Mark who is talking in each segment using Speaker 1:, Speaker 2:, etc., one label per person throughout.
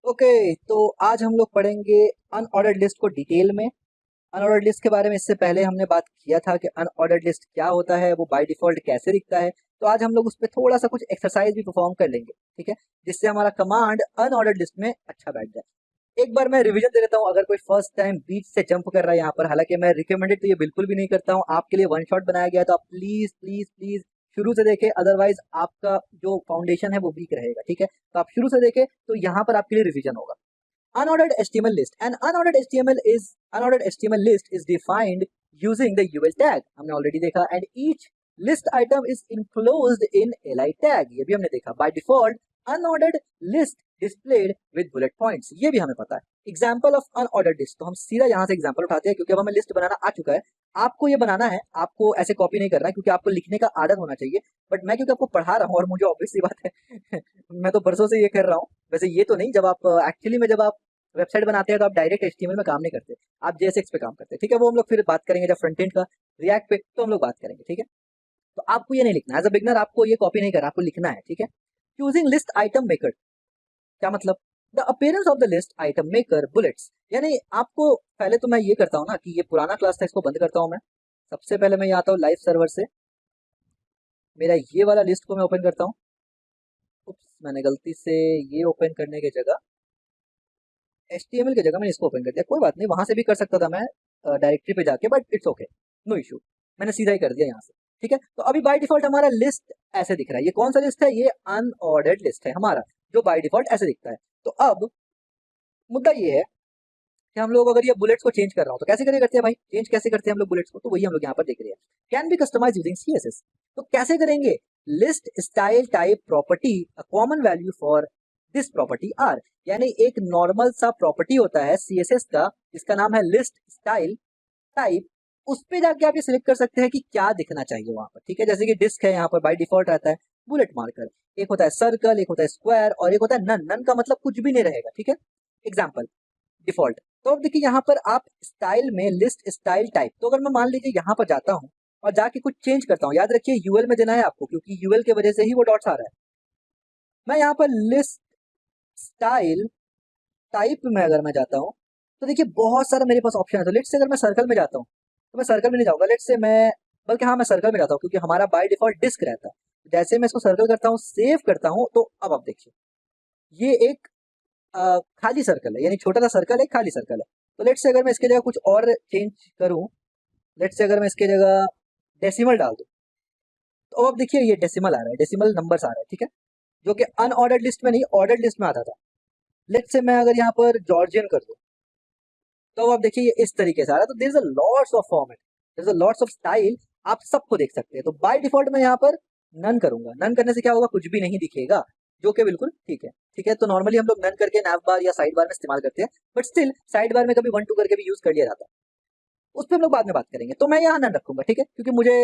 Speaker 1: Okay, तो आज हम लोग पढ़ेंगे अनऑर्डर्ड लिस्ट को डिटेल में। अनऑर्डर्ड लिस्ट के बारे में इससे पहले हमने बात किया था कि अनऑर्डर्ड लिस्ट क्या होता है, वो बाय डिफॉल्ट कैसे दिखता है। तो आज हम लोग उस पर थोड़ा सा कुछ एक्सरसाइज भी परफॉर्म कर लेंगे, ठीक है, जिससे हमारा कमांड अनऑर्डर्ड लिस्ट में अच्छा बैठ जाए। एक बार मैं रिवीजन दे देता हूँ, अगर कोई फर्स्ट टाइम बीच से जंप कर रहा है यहाँ पर, हालांकि मैं रिकमेंडेड तो ये बिल्कुल भी नहीं करता हूँ, आपके लिए वन शॉट बनाया गया है, तो आप प्लीज प्लीज प्लीज शुरू से देखें, अदरवाइज आपका जो फाउंडेशन है वो वीक रहेगा, ठीक है। तो आप शुरू से देखें तो यहाँ पर आपके लिए रिवीजन होगा। Unordered HTML list. An unordered HTML list is defined using the UL tag. हमने ऑलरेडी देखा, and each list item is enclosed in li tag. ये भी हमने देखा. By default, unordered list displayed with bullet points. ये भी हमें पता है. Example of unordered list. तो हम सीधा यहाँ से एग्जाम्पल उठाते हैं, क्योंकि अब हमें लिस्ट बनाना आ चुका है। आपको ये बनाना है, आपको ऐसे कॉपी नहीं करना है, क्योंकि आपको लिखने का आदत होना चाहिए। बट मैं क्योंकि आपको पढ़ा रहा हूँ और मुझे ऑब्वियस सी बात है मैं तो बरसों से ये कर रहा हूँ। वैसे ये तो नहीं, जब आप एक्चुअली में जब आप वेबसाइट बनाते हैं तो आप डायरेक्ट एचटीएमएल में काम नहीं करते, आप जेएसएक्स पे काम करते हैं, ठीक है। वो हम लोग फिर बात करेंगे जब फ्रंट एंड का, रिएक्ट पे तो हम लोग बात करेंगे, ठीक है। तो आपको ये नहीं लिखना, एज अ बिगनर आपको ये कॉपी नहीं करना, आपको लिखना है, ठीक है। चूजिंग लिस्ट आइटम मेकर, क्या मतलब? The appearance of the list item maker bullets, यानी आपको पहले तो मैं ये करता हूँ ना कि ये पुराना क्लास था, इसको बंद करता हूँ मैं। सबसे पहले मैं ये आता हूँ लाइव सर्वर से, मेरा ये वाला लिस्ट को मैं ओपन करता हूँ। मैंने गलती से ये ओपन करने की जगह HTML की जगह मैंने इसको ओपन कर दिया। कोई बात नहीं, वहां से भी कर सकता था मैं डायरेक्टरी पे जाके, but it's okay, no issue. मैंने सीधा ही कर दिया यहाँ से, ठीक है। तो अभी बाय डिफॉल्ट हमारा लिस्ट ऐसे दिख रहा है। ये कौन सा लिस्ट है? ये अनऑर्डर्ड लिस्ट है हमारा, जो बाय डिफॉल्ट ऐसे दिखता है। तो अब मुद्दा ये है कि हम लोग अगर ये बुलेट्स को चेंज कर रहा हूँ तो कैसे करते हैं भाई, चेंज कैसे करते हैं हम लोग बुलेट्स को? तो वही हम लोग यहाँ पर देख रहे हैं, can be customized using CSS। तो कैसे करेंगे? List style type property a common value for this property are, यानी एक नॉर्मल सा प्रॉपर्टी होता है CSS का, जिसका नाम है लिस्ट स्टाइल टाइप। उस पे जाके आप ये सिलेक्ट कर सकते हैं कि क्या दिखना चाहिए वहां पर, ठीक है। जैसे कि डिस्क है, यहाँ पर बाय डिफॉल्ट रहता है बुलेट मार्कर, एक होता है सर्कल, एक होता है स्क्वायर, और एक होता है नन। नन का मतलब कुछ भी नहीं रहेगा, ठीक है। Example default. तो अब देखिए यहाँ पर आप स्टाइल में लिस्ट स्टाइल टाइप, तो अगर मैं मान लीजिए यहाँ पर जाता हूँ और जाके कुछ चेंज करता हूँ, याद रखिए यूएल में देना है आपको, क्योंकि यूएल के वजह से ही वो डॉट्स आ रहा है। मैं यहाँ पर लिस्ट स्टाइल टाइप में अगर मैं जाता हूँ तो देखिए बहुत सारा मेरे पास ऑप्शन है। तो लेट्स से अगर मैं सर्कल में जाता हूँ तो मैं सर्कल में नहीं जाऊंगा, लेट्स से मैं, बल्कि हाँ मैं सर्कल में जाता हूँ, क्योंकि हमारा बाय डिफॉल्ट डिस्क रहता है। जैसे मैं इसको सर्कल करता हूँ, सेव करता हूँ, तो अब आप देखिए ये एक खाली सर्कल है, यानी छोटा सा सर्कल है, खाली सर्कल है। तो लेट्स से अगर मैं इसके जगह कुछ और चेंज करूं, लेट्स से अगर मैं इसके जगह डेसिमल डाल दूं, तो अब देखिए ये डेसिमल आ रहा है, डेसिमल नंबर्स आ रहा है, ठीक है, जो कि अनऑर्डर्ड लिस्ट में नहीं, ऑर्डर्ड लिस्ट में आता था। लेट्स से मैं अगर यहाँ पर जॉर्जियन कर दूं, तो अब आप देखिए ये इस तरीके से आ रहा है। तो there is a lots of format, there is a lots of style, आप सबको देख सकते हैं। तो बाय डिफॉल्ट मैं यहाँ पर नन करूंगा। नन करने से क्या होगा? कुछ भी नहीं दिखेगा, जो कि बिल्कुल ठीक है, ठीक है। तो नॉर्मली हम लोग नन करके नैव बार या साइड बार में इस्तेमाल करते हैं, बट स्टिल साइड बार में कभी 1 2 करके भी यूज कर लिया जाता है, उस पर हम लोग बाद में बात करेंगे। तो मैं यहाँ नन रखूंगा, ठीक है, क्योंकि मुझे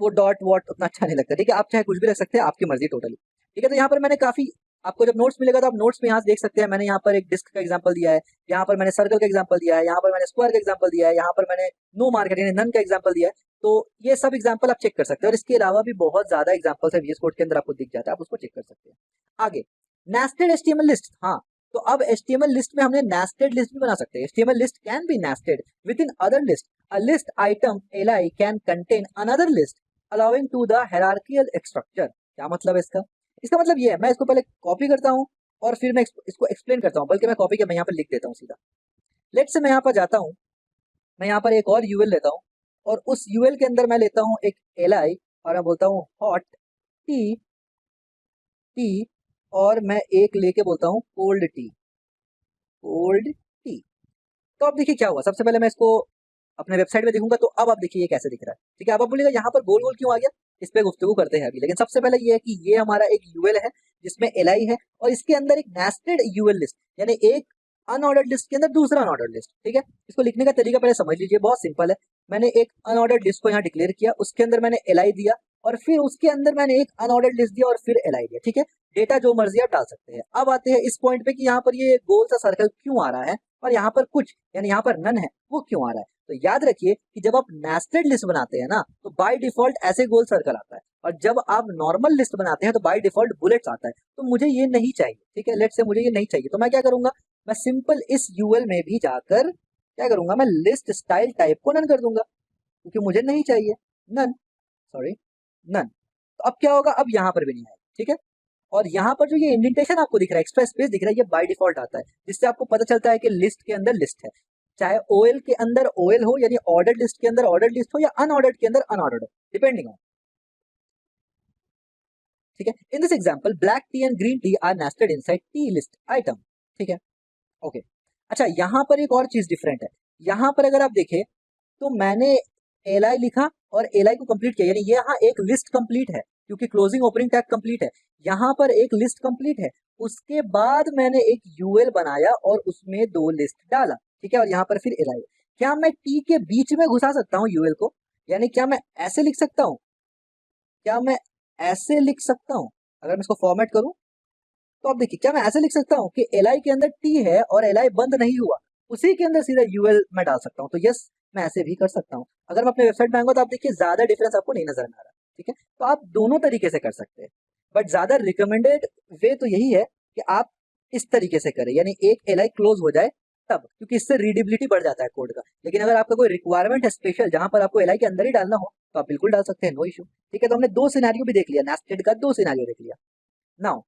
Speaker 1: वो डॉट वॉट उतना अच्छा नहीं लगता, ठीक है। आप चाहे कुछ भी रख सकते हैं, आपकी मर्जी टोटली, ठीक है। तो यहाँ पर मैंने काफी, आपको जब नोट्स मिलेगा तो आप नोट्स में यहाँ से देख सकते हैं, मैंने यहाँ पर एक डिस्क का एग्जांपल दिया है, यहाँ पर मैंने सर्कल का एग्जांपल दिया है, यहाँ पर मैंने स्क्वायर का एग्जांपल दिया है, यहाँ पर मैंने नो मार्केट यानी नन का एग्जांपल दिया है। तो ये सब एग्जांपल आप चेक कर सकते हैं, और इसके अलावा भी बहुत ज्यादा एग्जांपल्स है VS कोड के अंदर, आपको दिख जाता है, आप उसको चेक कर सकते हैं। आगे नेस्टेड HTML लिस्ट, हाँ। तो अब HTML लिस्ट में हमने नेस्टेड लिस्ट भी बना सकते हैं। HTML list can be nested within other list. A list item li can contain another list allowing to the hierarchical structure. क्या मतलब है इसका? इसका मतलब ये है, मैं इसको पहले कॉपी करता हूँ और फिर मैं इसको एक्सप्लेन करता हूँ, बल्कि मैं कॉपी के मैं यहाँ पर लिख देता हूँ सीधा। लेट से मैं यहाँ पर जाता हूँ, मैं यहाँ पर एक और यूएल लेता हूँ, और उस यूएल के अंदर मैं लेता हूँ एक li, और मैं बोलता हूँ हॉट टी टी, और मैं एक लेके बोलता हूँ कोल्ड टी, कोल्ड टी। तो अब देखिए क्या हुआ, सबसे पहले मैं इसको अपने वेबसाइट में देखूंगा, तो अब आप देखिए ये कैसे दिख रहा है, ठीक है। अब आप बोलिएगा यहाँ पर गोल गोल क्यों आ गया, इस पे गुफ्तगू करते हैं अभी। लेकिन सबसे पहले ये है कि ये हमारा एक यूएल है जिसमें li है, और इसके अंदर एक नेस्टेड यूएल लिस्ट, यानी एक अनऑर्डर्ड लिस्ट के अंदर दूसरा अनऑर्डर्ड लिस्ट, ठीक है। इसको लिखने का तरीका पहले समझ लीजिए, बहुत सिंपल है। मैंने एक अनऑर्डर्ड लिस्ट को यहाँ डिक्लेयर किया, उसके अंदर मैंने li दिया, और फिर उसके अंदर मैंने एक अनऑर्डर्ड लिस्ट दिया और फिर li दिया, ठीक है। डेटा जो मर्जी आप डाल सकते हैं। अब आते हैं इस पॉइंट पे कि यहाँ पर ये गोल सा सर्कल क्यों आ रहा है, और यहाँ पर कुछ यानी यहाँ पर नन है, वो क्यों आ रहा है। तो याद रखिए कि जब आप नेस्टेड लिस्ट बनाते हैं ना तो बाय डिफॉल्ट ऐसे गोल सर्कल आता है, और जब आप नॉर्मल लिस्ट बनाते हैं तो बाय डिफॉल्ट बुलेट्स आता है। तो मुझे ये नहीं चाहिए, ठीक है, लेट से मुझे ये नहीं चाहिए, तो मैं क्या करूंगा, मैं सिंपल इस यूएल में भी जाकर क्या करूंगा, मैं लिस्ट स्टाइल टाइप को नन कर दूंगा, क्योंकि मुझे नहीं चाहिए, नन, सॉरी, नन। तो अब क्या होगा, अब यहाँ पर भी नहीं आएगा, ठीक है। और यहाँ पर जो ये इंडेंटेशन आपको दिख रहा है, एक्स्ट्रा स्पेस दिख रहा है, ये बाय डिफॉल्ट आता है, जिससे आपको पता चलता है कि लिस्ट के अंदर लिस्ट है, चाहे ओएल के अंदर ओएल हो, यानी ऑर्डर्ड लिस्ट के अंदर ऑर्डर्ड लिस्ट हो, या अनऑर्डर्ड के अंदर अनऑर्डर्ड हो, डिपेंडिंग ऑन, ठीक है। In this example black T and green T R nested inside T list item, ठीक है, ओके। अच्छा, यहाँ पर एक और चीज डिफरेंट है, यहाँ पर अगर आप देखें तो मैंने एल आई लिखा और एल आई को कंप्लीट किया, यानी ये यहाँ एक लिस्ट कंप्लीट है, क्योंकि क्लोजिंग ओपनिंग टैग कंप्लीट है, यहाँ पर एक लिस्ट कंप्लीट है, उसके बाद मैंने एक यूएल बनाया और उसमें दो लिस्ट डाला, ठीक है, और यहाँ पर फिर एल आई। क्या मैं टी के बीच में घुसा सकता हूँ यूएल को, यानी क्या मैं ऐसे लिख सकता हूँ, क्या मैं ऐसे लिख सकता हूँ, अगर मैं इसको फॉर्मेट करूँ तो आप देखिए, क्या मैं ऐसे लिख सकता हूँ कि एल आई के अंदर टी है और एल आई बंद नहीं हुआ, उसी के अंदर सीधा यूएल में डाल सकता हूँ, तो यस, मैं ऐसे भी कर सकता हूँ। अगर मैं अपने वेबसाइट में आऊंगा तो आप देखिए ज्यादा डिफरेंस आपको नहीं नजर आ रहा, ठीक है, तो आप दोनों तरीके से कर सकते हैं, बट ज्यादा रिकमेंडेड वे तो यही है कि आप इस तरीके से करें, यानी एक एल आई क्लोज हो जाए तब, क्योंकि इससे रीडेबिलिटी बढ़ जाता है कोड का। लेकिन अगर आपका कोई रिक्वायरमेंट है स्पेशल जहां पर आपको एल आई के अंदर ही डालना हो तो आप बिल्कुल डाल सकते हैं, नो इशू, ठीक है। तो हमने दो सिनेरियो भी देख लिया, नेस्टेड का दो सिनेरियो देख लिया। Now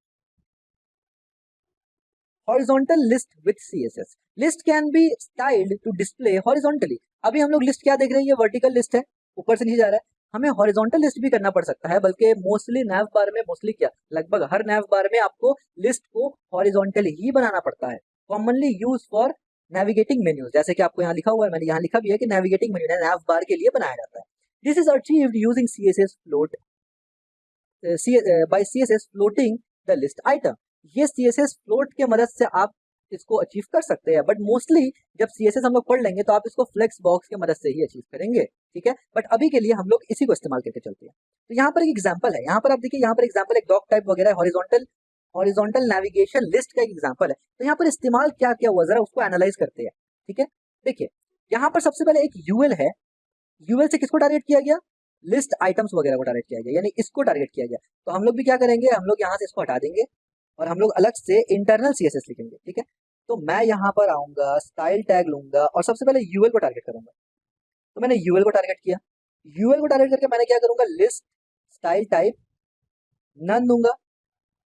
Speaker 1: horizontal list with CSS. List can be styled to display horizontally. अभी हम लोग लिस्ट क्या देख रहे हैं, ये वर्टिकल लिस्ट है, ऊपर से नीचे जा रहा है, हमें हॉरिजॉन्टल लिस्ट भी करना पड़ सकता है, बल्कि मोस्टली नैव बार में, मोस्टली क्या, लगभग हर नैव बार में आपको लिस्ट को हॉरिजॉन्टली ही बनाना पड़ता है, commonly use for navigating menus, जैसे कि आपको यहाँ लिखा हुआ है, मैंने यहाँ लिखा भी है कि नेविगेटिंग मेन्यू नैव बार के लिए बनाया जाता है। This is achieved using CSS float by CSS floating the list item. ये CSS फ्लोट के मदद से आप इसको अचीव कर सकते हैं, बट मोस्टली जब CSS हम लोग पढ़ लेंगे तो आप इसको फ्लेक्स बॉक्स के मदद से ही अचीव करेंगे, ठीक है, बट अभी के लिए हम लोग इसी को इस्तेमाल करके चलते हैं। तो यहाँ पर एक एग्जांपल है, यहाँ पर आप देखिए, यहाँ पर एग्जांपल एक डॉक टाइप वगैरह हॉरिजॉन्टल हॉरिजॉन्टल नेविगेशन लिस्ट का एक एग्जांपल है। तो यहाँ पर इस्तेमाल क्या क्या हुआ, जरा उसको एनालाइज करते हैं, ठीक है। देखिए, यहाँ पर सबसे पहले एक यूएल है, यूएल से किसको टारगेट किया गया, लिस्ट आइटम्स वगैरह को टारगेट किया गया, यानी इसको टारगेट किया गया। तो हम लोग भी क्या करेंगे, हम लोग यहाँ से इसको हटा देंगे और हम लोग अलग से इंटरनल CSS लिखेंगे, ठीक है। तो मैं यहाँ पर आऊंगा, स्टाइल टैग लूंगा और सबसे पहले यूएल को टारगेट करूंगा। तो मैंने यूएल को टारगेट किया, यूएल को टारगेट करके मैंने क्या करूंगा, लिस्ट स्टाइल टाइप नन दूंगा,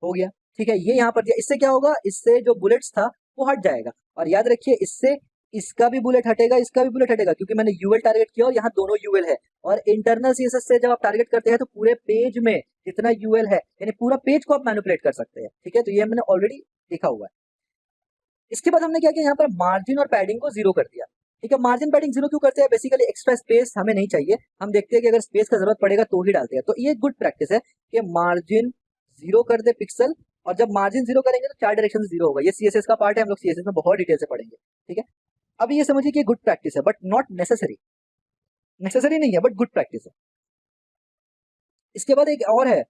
Speaker 1: हो गया, ठीक है। ये यहाँ पर दिया, इससे क्या होगा, इससे जो बुलेट्स था वो हट जाएगा, और याद रखिए इससे इसका भी बुलेट हटेगा, इसका भी बुलेट हटेगा, क्योंकि मैंने यूएल टारगेट किया और यहाँ दोनों यूएल है। और इंटरनल CSS से जब आप टारगेट करते हैं तो पूरे पेज में जितना यूएल है, यानी पूरा पेज को आप मैनिपुलेट कर सकते हैं, ठीक है। तो ये मैंने ऑलरेडी देखा हुआ है। इसके बाद हमने क्या किया, यहाँ पर मार्जिन और पैडिंग को जीरो कर दिया, ठीक है। मार्जिन पैडिंग जीरो क्यों करते हैं, बेसिकली एक्स्ट्रा स्पेस हमें नहीं चाहिए, हम देखते हैं कि अगर स्पेस का जरूरत पड़ेगा तो ही डालते हैं। तो ये गुड प्रैक्टिस है कि मार्जिन जीरो कर दे पिक्सल, और जब मार्जिन जीरो करेंगे तो चार डायरेक्शन से जीरो होगा। ये CSS का पार्ट है, हम लोग CSS में बहुत डिटेल से पढ़ेंगे, ठीक है। अब ये समझिए कि गुड प्रैक्टिस है, बट नॉट नेसेसरी, नेसेसरी नहीं है बट गुड प्रैक्टिस है। इसके बाद एक और है,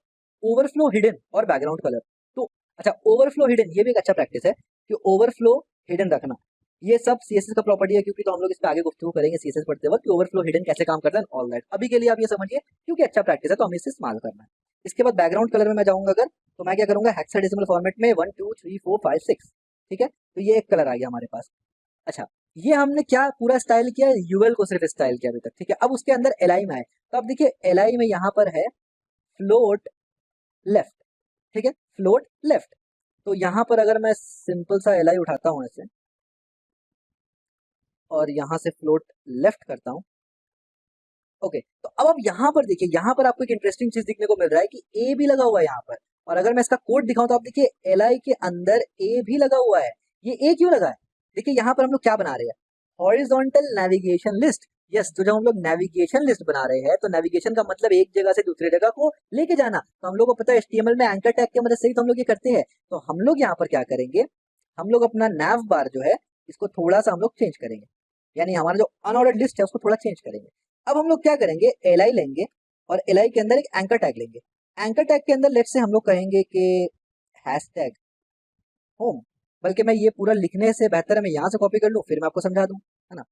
Speaker 1: ओवरफ्लो हिडन और बैकग्राउंड कलर। तो अच्छा, ओवरफ्लो हिडन ये भी एक अच्छा प्रैक्टिस है कि ओवरफ्लो हिडन रखना, ये सब CSS का प्रॉपर्टी है, क्योंकि तो हम लोग इस पे आगे गुफ्तगू करेंगे CSS पढ़ते वक्त कि ओवरफ्लो हिडन कैसे काम करता है, ऑल दैट। अभी के लिए आप ये समझिए क्योंकि अच्छा प्रैक्टिस है तो हमें इसे इस्तेमाल करना है। इसके बाद बैकग्राउंड कलर में मैं जाऊंगा अगर, तो मैं क्या करूंगा, हेक्साडेसिमल फॉर्मेट में 1 2 3 4 5 6, ठीक है। तो ये एक कलर आ गया हमारे पास। अच्छा, ये हमने क्या पूरा स्टाइल किया, यूएल को सिर्फ स्टाइल किया अभी तक, ठीक है। अब उसके अंदर एल आई में आए, तो अब देखिए एल आई में यहाँ पर है फ्लोट लेफ्ट, ठीक है, फ्लोट लेफ्ट। तो यहाँ पर अगर मैं सिंपल सा एल आई उठाता हूँ ऐसे और यहाँ से फ्लोट लेफ्ट करता हूँ, ओके। तो अब आप यहाँ पर देखिए, यहाँ पर आपको एक इंटरेस्टिंग चीज दिखने को मिल रहा है कि ए भी लगा हुआ है यहाँ पर, और अगर मैं इसका कोड दिखाऊं तो आप देखिए एल आई के अंदर ए भी लगा हुआ है। ये ए क्यों लगा है, देखिए यहाँ पर हम लोग क्या बना रहे हैं, हॉरिजॉन्टल नेविगेशन लिस्ट। यस, तो जब हम लोग नेविगेशन लिस्ट बना रहे हैं तो नेविगेशन का मतलब एक जगह से दूसरी जगह को लेके जाना, तो हम लोग को पता है HTML में एंकर टैग की मदद से ही तो हम लोग ये करते हैं। तो हम लोग यहाँ पर क्या करेंगे, हम लोग अपना नैव बार जो है इसको थोड़ा सा हम लोग चेंज करेंगे, यानी हमारा जो अनऑर्डर्ड लिस्ट है उसको थोड़ा चेंज करेंगे। अब हम लोग क्या करेंगे, एल आई लेंगे और एल आई के अंदर एक एंकर टैग लेंगे। एंकर टैग के अंदर लेट से हम लोग कहेंगे कि हैशटैग होम, बल्कि मैं ये पूरा लिखने से बेहतर है मैं यहाँ से कॉपी कर लूँ फिर मैं आपको समझा दूँ, है ना।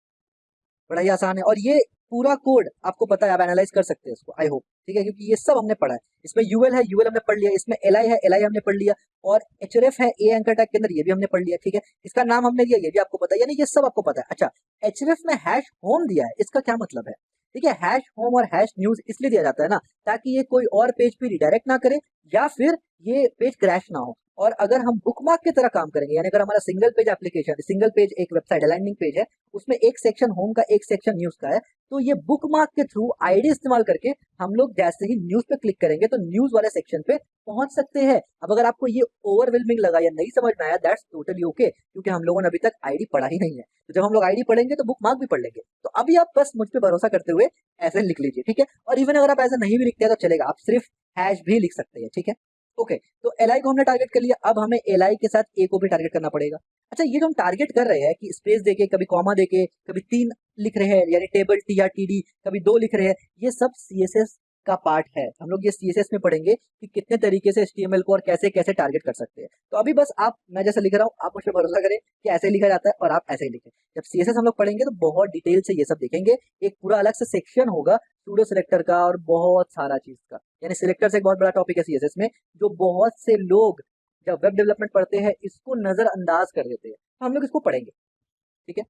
Speaker 1: बड़ा ही आसान है। और ये पूरा कोड आपको पता है, आप एनालाइज कर सकते हैं इसको, आई होप, ठीक है, क्योंकि ये सब हमने पढ़ा है। इसमें यूएल है, यूएल हमने पढ़ लिया, इसमें एलआई है, एलआई हमने पढ़ लिया, और एचआरएफ है ए एंकर टैग के अंदर, ये भी हमने पढ़ लिया, ठीक है। इसका नाम हमने दिया, ये भी आपको पता है, यानी ये सब आपको पता है। अच्छा, एचआरएफ में हैश होम दिया है, इसका क्या मतलब है? ठीक है, हैश होम और हैश न्यूज इसलिए दिया जाता है ना, ताकि ये कोई और पेज पे रिडायरेक्ट ना करे, या फिर ये पेज क्रैश ना हो। और अगर हम बुकमार्क की तरह काम करेंगे, यानी अगर हमारा single page application, single page एक वेबसाइट लैंडिंग पेज है, उसमें एक सेक्शन होम का, एक सेक्शन न्यूज का है, तो ये बुकमार्क के थ्रू आईडी इस्तेमाल करके हम लोग जैसे ही न्यूज पे क्लिक करेंगे तो न्यूज वाले सेक्शन पे पहुंच सकते हैं। अब अगर आपको ये ओवरवेलमिंग लगा या नहीं समझ में आया, दैट्स टोटली ओके, क्योंकि हम लोगों ने अभी तक आईडी पढ़ा ही नहीं है। तो जब हम लोग आईडी पढ़ेंगे तो बुकमार्क भी पढ़ लेंगे। तो अभी आप बस मुझ पे भरोसा करते हुए ऐसे लिख लीजिए, ठीक है। और इवन अगर आप ऐसा नहीं भी लिखते हैं तो चलेगा, आप सिर्फ हैश भी लिख सकते हैं, ठीक है। ओके, तो एलआई को हमने टारगेट कर लिया, अब हमें एलआई के साथ ए को भी टारगेट करना पड़ेगा। अच्छा, ये जो हम टारगेट कर रहे हैं कि स्पेस देके, कभी कॉमा देके, कभी 3 लिख रहे हैं, यानी टेबल टी या टीडी, कभी 2 लिख रहे हैं, ये सब सीएसएस का पार्ट है। हम लोग ये सीएसएस में पढ़ेंगे कि कितने तरीके से एचटीएमएल को और कैसे कैसे टारगेट कर सकते हैं। तो अभी बस आप, मैं जैसे लिख रहा हूँ, आप मुझ पर भरोसा करें कि ऐसे लिखा जाता है और आप ऐसे ही लिखें। जब सीएसएस हम लोग पढ़ेंगे तो बहुत डिटेल से ये सब देखेंगे, एक पूरा अलग से सेक्शन होगा सूडो सिलेक्टर का और बहुत सारा चीज का। यानी सिलेक्टर से एक बहुत बड़ा टॉपिक है सीएसएस में, जो बहुत से लोग जब वेब डेवलपमेंट पढ़ते हैं इसको नजरअंदाज कर देते हैं, तो हम लोग इसको पढ़ेंगे, ठीक है।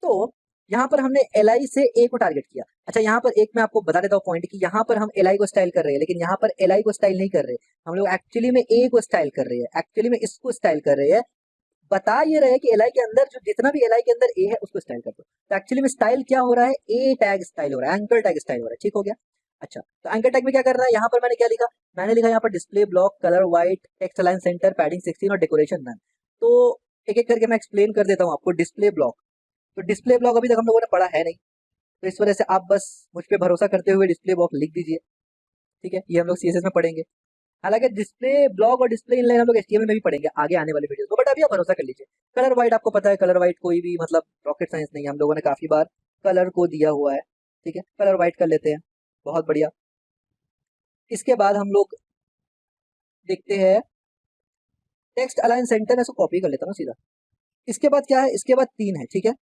Speaker 1: तो यहाँ पर हमने एलआई से ए को टारगेट किया। अच्छा, यहाँ पर एक मैं आपको बता देता हूँ पॉइंट कि यहाँ पर हम एलआई को स्टाइल कर रहे हैं, लेकिन यहाँ पर एलआई को स्टाइल नहीं कर रहे, हम लोग एक्चुअली में ए को स्टाइल कर रहे हैं, एक्चुअली में इसको स्टाइल कर रहे हैं। बता ये रहे हैं कि एलआई के अंदर जो जितना भी एलआई के अंदर ए है उसको स्टाइल कर दो। तो एक्चुअली में स्टाइल क्या हो रहा है, ए टैग स्टाइल हो रहा है, एंकर टैग स्टाइल हो रहा है, ठीक हो गया। अच्छा, तो एंकर टैग में क्या कर रहा है, यहाँ पर मैंने क्या लिखा, मैंने लिखा यहाँ पर display block, colour white, text align centre, padding 16 और डेकोरेशन नन। तो एक एक करके मैं एक्सप्लेन कर देता हूँ आपको। डिस्प्ले ब्लॉक, तो डिस्प्ले ब्लॉक अभी तक हम लोगों ने पढ़ा है नहीं, तो इस वजह से आप बस मुझ पे भरोसा करते हुए डिस्प्ले ब्लॉक लिख दीजिए, ठीक है। ये हम लोग सीएसएस में पढ़ेंगे। हालांकि डिस्प्ले ब्लॉक और डिस्प्ले इनलाइन हम लोग एचटीएमएल में भी पढ़ेंगे आगे आने वाले वीडियोस में, बट अभी आप भरोसा कर लीजिए। कलर वाइट आपको पता है, कलर वाइट कोई भी मतलब रॉकेट साइंस नहीं है, हम लोगों ने काफी बार कलर को दिया हुआ है, ठीक है। कलर वाइट कर लेते हैं, बहुत बढ़िया। इसके बाद हम लोग देखते हैं टेक्स्ट अलाइन सेंटर, मैं इसको कॉपी कर लेता हूँ सीधा। इसके बाद क्या है, इसके बाद 3 है, ठीक है।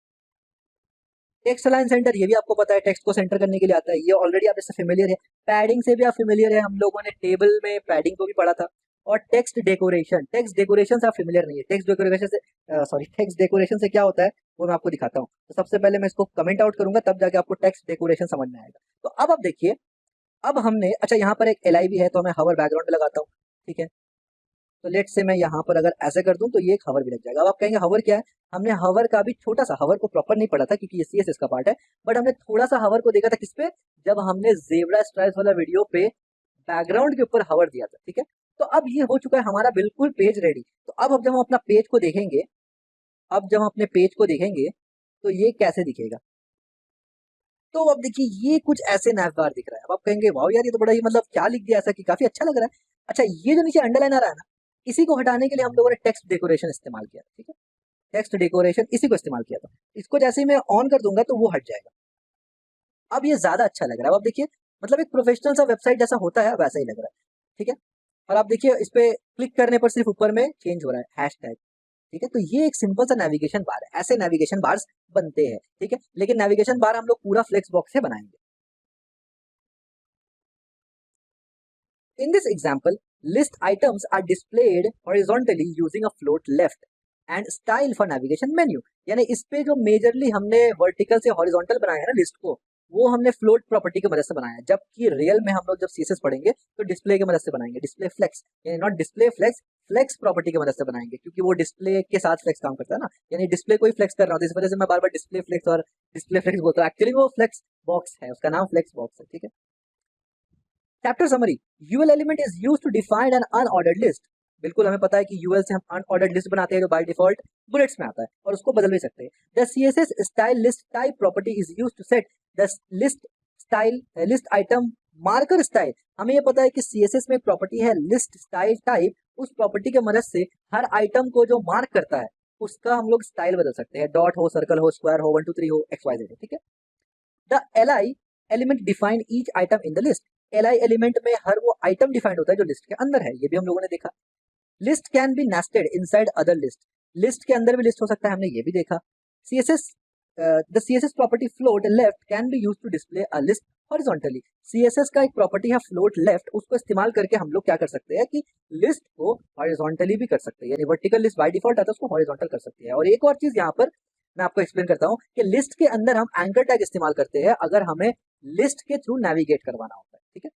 Speaker 1: टेक्स्ट अलाइन सेंटर, ये भी आपको पता है, टेक्स्ट को सेंटर करने के लिए आता है, ये ऑलरेडी आप इससे फेमिलियर है। पैडिंग से भी आप फेमिलियर है, हम लोगों ने टेबल में पैडिंग को भी पढ़ा था। और टेक्स्ट डेकोरेशन, टेक्स्ट डेकोरेशन से आप फेमिलियर नहीं है। टेक्स्ट डेकोरेशन से सॉरी, टेक्स्ट डेकोरेशन से क्या होता है वो मैं आपको दिखाता हूँ। तो सबसे पहले मैं इसको कमेंट आउट करूंगा, तब जाके आपको टेक्स्ट डेकोरेशन समझ में आएगा। तो अब आप देखिए, अब हमने, अच्छा यहाँ पर एक एलआई भी है, तो मैं हवर बैकग्राउंड में लगाता हूँ, ठीक है। तो लेट से मैं यहाँ पर अगर ऐसे कर दूं तो ये एक हवर भी लग जाएगा। अब आप कहेंगे हवर क्या है, हमने हवर का भी छोटा सा, हवर को प्रॉपर नहीं पढ़ा था क्योंकि ये सीएसएस का पार्ट है, बट हमने थोड़ा सा हवर को देखा था किस पे, जब हमने जेब्रा स्ट्राइप्स वाला वीडियो पे बैकग्राउंड के ऊपर हवर दिया था, ठीक है। तो अब ये हो चुका है हमारा बिल्कुल पेज रेडी। तो अब जब हम अपना पेज को देखेंगे, अब जब हम अपने पेज को देखेंगे तो ये कैसे दिखेगा। तो अब देखिए ये कुछ ऐसे नैवबार दिख रहा है। अब आप कहेंगे वाह यार, ये तो बड़ा ही मतलब क्या लिख दिया ऐसा कि काफी अच्छा लग रहा है। अच्छा, ये जो नीचे अंडरलाइन आ रहा है ना, इसी को हटाने के लिए हम लोगों ने टेक्स्ट डेकोरेशन इस्तेमाल किया, ठीक है। टेक्स्ट डेकोरेशन इसी को इस्तेमाल किया था। इसको जैसे ही मैं ऑन कर दूंगा तो वो हट जाएगा। अब ये ज्यादा अच्छा लग रहा है। अब देखिए, मतलब एक प्रोफेशनल सा वेबसाइट जैसा होता है वैसा ही लग रहा है, ठीक है। और आप देखिए इस पे क्लिक करने पर सिर्फ ऊपर में चेंज हो रहा है हैशटैग, ठीक है। तो ये एक सिंपल सा नेविगेशन बार है, ऐसे नेविगेशन बार्स बनते हैं, ठीक है। लेकिन नेविगेशन बार हम लोग पूरा फ्लेक्स बॉक्स से बनाएंगे। In this example, list items are displayed horizontally using a float left and style for navigation menu। यानी इस पे जो मेजरली हमने वर्टिकल से हॉरिजॉन्टल बनाया है ना लिस्ट को, वो हमने फ्लोट प्रॉपर्टी की मदद से बनाया है। जबकि रियल में हम लोग जब सीएसएस पढ़ेंगे तो डिस्प्ले की मदद से बनाएंगे, डिस्प्ले फ्लेक्स, यानी not display flex, flex property की मदद से बनाएंगे, क्योंकि वो डिस्प्ले के साथ फ्लेक्स काम करता है ना, यानी डिस्प्ले को ही फ्लेक्स कर रहा हूँ, इस वजह से मैं बार बार डिस्प्ले फ्लेक्स और डिस्प्ले फ्लेक्स बोलता हूँ। एक्चुअली वो फ्लेक्स बॉक्स है, उसका नाम फ्लेक्स बॉक्स है, ठीक है। Chapter summary, UL element is used to define an unordered list. बिल्कुल हमें पता है कि यूएल से हम अनऑर्डर्ड लिस्ट बनाते हैं जो बाय डिफॉल्ट बुलेट्स में आता है, और उसको बदल भी सकते हैं। The CSS style list type property is used to set the list style list item marker style. हमें ये पता है कि सीएसएस में एक प्रॉपर्टी है लिस्ट स्टाइल टाइप, उस प्रॉपर्टी की मदद से हर आइटम को जो मार्क करता है उसका हम लोग स्टाइल बदल सकते हैं, डॉट हो, सर्कल हो, स्क्वायर हो, 1 2 3 हो, एक्स वाई जेड, ठीक है। The LI element define each item in the list. LI element में हर वो आइटम डिफाइंड होता है जो लिस्ट के अंदर है, ये भी हम लोगों ने देखा। List can be nested inside other list, list के अंदर भी लिस्ट हो सकता है, हमने ये भी देखा। CSS the CSS property float left can be used to display a list horizontally. CSS का एक प्रॉपर्टी है float left, उसको इस्तेमाल करके हम लोग क्या कर सकते हैं कि लिस्ट को हॉरिजॉन्टली भी कर सकते हैं, यानी वर्टिकल लिस्ट बाय डिफॉल्ट आता है उसको हॉरिजॉन्टल कर सकते हैं। और एक और चीज यहाँ पर मैं आपको एक्सप्लेन करता हूँ कि लिस्ट के अंदर हम एंकर टैग इस्तेमाल करते हैं अगर हमें लिस्ट के थ्रू नेविगेट करवाना होता है, ठीक है।